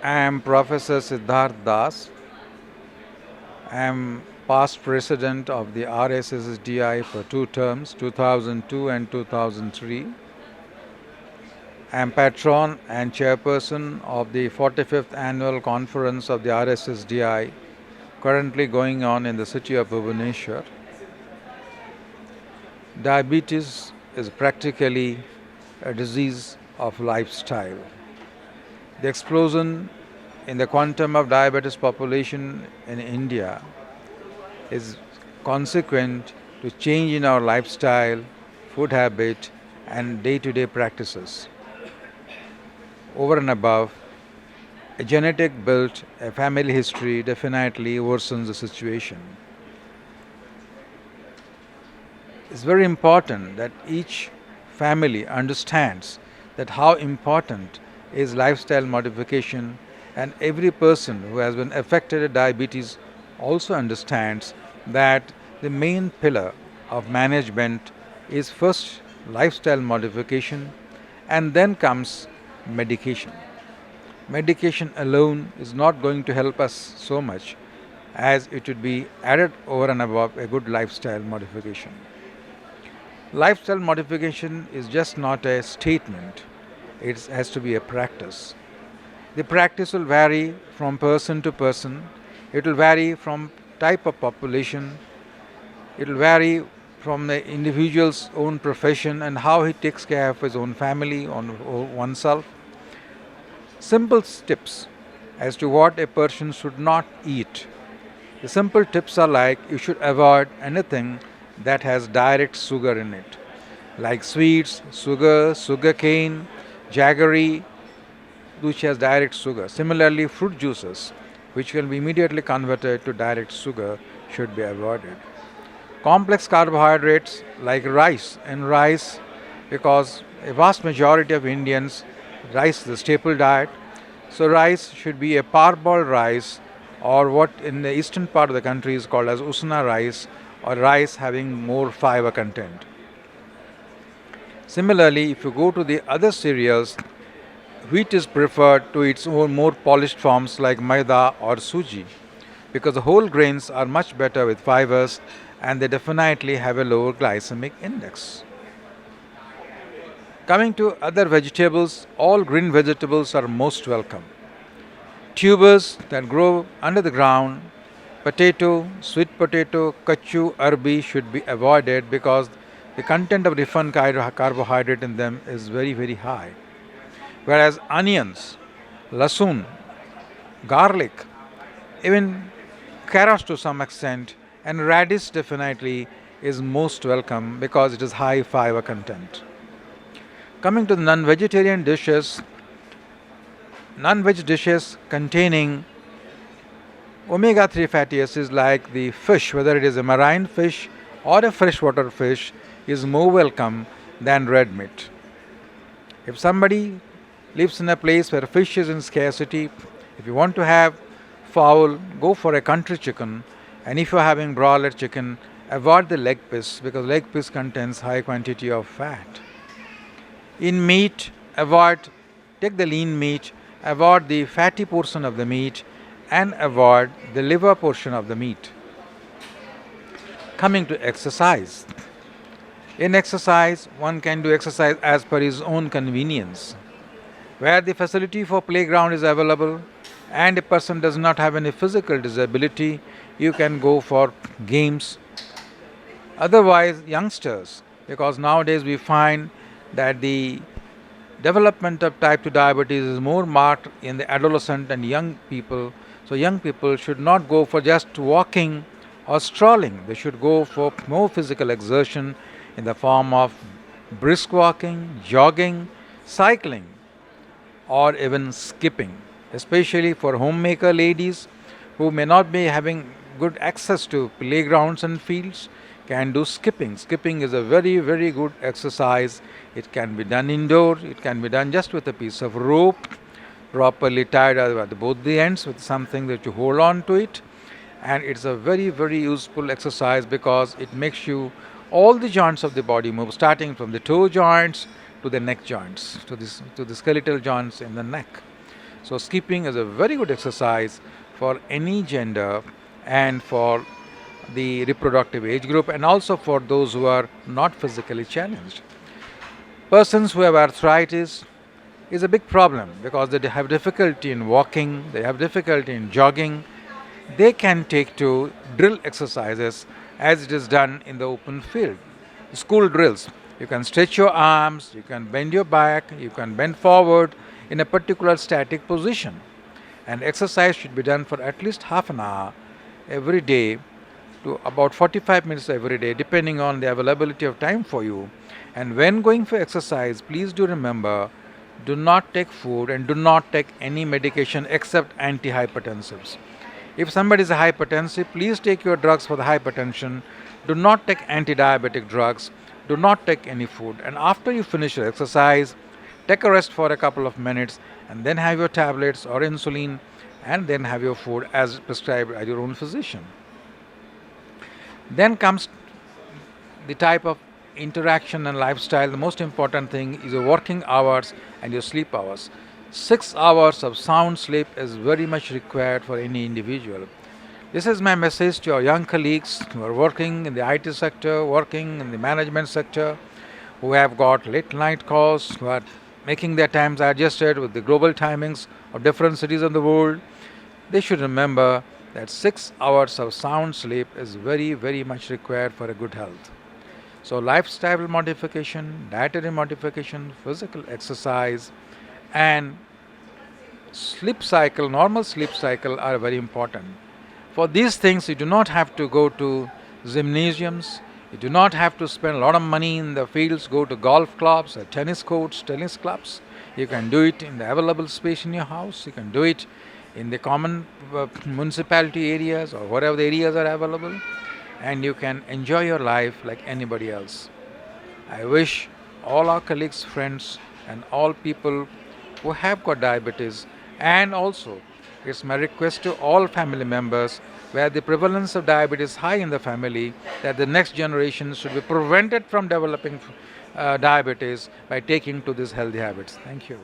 I am Professor Siddhartha. I am past president of the RSSDI for 2 terms, 2002 and 2003. I am patron and chairperson of the 45th annual conference of the RSSDI, currently going on in the city of Bhubaneswar. Diabetes is practically a disease of lifestyle. The explosion in the quantum of diabetes population in India is consequent to change in our lifestyle, food habit, and day-to-day practices. Over and above, a genetic built, a family history definitely worsens the situation. It's very important that each family understands that how important is lifestyle modification, and every person who has been affected by diabetes also understands that the main pillar of management is first lifestyle modification and then comes medication. Medication alone is not going to help us so much as it would be added over and above a good lifestyle modification. Lifestyle modification is just not a statement, it has to be a practice. The practice will vary from person to person, it will vary from type of population, it will vary from the individual's own profession and how he takes care of his own family, on oneself. Simple tips as to what a person should not eat. The simple tips are like you should avoid anything that has direct sugar in it, like sweets, sugar cane, jaggery, which has direct sugar. Similarly, fruit juices, which can be immediately converted to direct sugar, should be avoided. Complex carbohydrates like rice, because a vast majority of Indians, rice is the staple diet. So rice should be a parboiled rice, or what in the eastern part of the country is called as usna rice, or rice having more fiber content. Similarly, if you go to the other cereals, wheat is preferred to its own more polished forms like maida or suji, because the whole grains are much better with fibers and they definitely have a lower glycemic index. Coming to other vegetables, all green vegetables are most welcome. Tubers that grow under the ground, potato, sweet potato, kachu, arbi should be avoided because the content of refined carbohydrate in them is very, very high. Whereas onions, lasun, garlic, even carrots to some extent, and radish definitely is most welcome because it is high fiber content. Coming to the non-vegetarian dishes, non-veg dishes containing omega-3 fatty acids like the fish, whether it is a marine fish or a freshwater fish, is more welcome than red meat. If somebody lives in a place where fish is in scarcity, if you want to have fowl, go for a country chicken, and if you are having broiler chicken, avoid the leg piece because leg piece contains high quantity of fat. In meat, take the lean meat, avoid the fatty portion of the meat, and avoid the liver portion of the meat. Coming to exercise. In exercise, one can do exercise as per his own convenience. Where the facility for playground is available and a person does not have any physical disability, you can go for games. Otherwise, youngsters, because nowadays we find that the development of type 2 diabetes is more marked in the adolescent and young people. So young people should not go for just walking or strolling. They should go for more physical exertion in the form of brisk walking, jogging, cycling, or even skipping. Especially for homemaker ladies who may not be having good access to playgrounds and fields, can do skipping. Skipping is a very, very good exercise. It can be done indoor, it can be done just with a piece of rope, properly tied at both the ends with something that you hold on to it. And it's a very, very useful exercise because it makes you all the joints of the body move, starting from the toe joints to the neck joints, to the skeletal joints in the neck. So skipping is a very good exercise for any gender and for the reproductive age group, and also for those who are not physically challenged. Persons who have arthritis is a big problem because they have difficulty in walking, they have difficulty in jogging. They can take to drill exercises as it is done in the open field. School drills. You can stretch your arms, you can bend your back, you can bend forward in a particular static position. And exercise should be done for at least half an hour every day to about 45 minutes every day, depending on the availability of time for you. And when going for exercise, please do remember, do not take food and do not take any medication except antihypertensives. If somebody is hypertensive, please take your drugs for the hypertension. Do not take anti-diabetic drugs. Do not take any food. And after you finish your exercise, take a rest for a couple of minutes and then have your tablets or insulin and then have your food as prescribed by your own physician. Then comes the type of interaction and lifestyle. The most important thing is your working hours and your sleep hours. 6 hours of sound sleep is very much required for any individual. This is my message to our young colleagues who are working in the IT sector, working in the management sector, who have got late night calls, who are making their times adjusted with the global timings of different cities of the world. They should remember that 6 hours of sound sleep is very, very much required for a good health. So lifestyle modification, dietary modification, physical exercise, and sleep cycle, normal sleep cycle are very important. For these things, you do not have to go to gymnasiums, you do not have to spend a lot of money in the fields, go to golf clubs or tennis courts, tennis clubs. You can do it in the available space in your house, you can do it in the common municipality areas or whatever the areas are available, and you can enjoy your life like anybody else. I wish all our colleagues, friends, and all people who have got diabetes, and also it's my request to all family members where the prevalence of diabetes is high in the family, that the next generation should be prevented from developing diabetes by taking to these healthy habits. Thank you.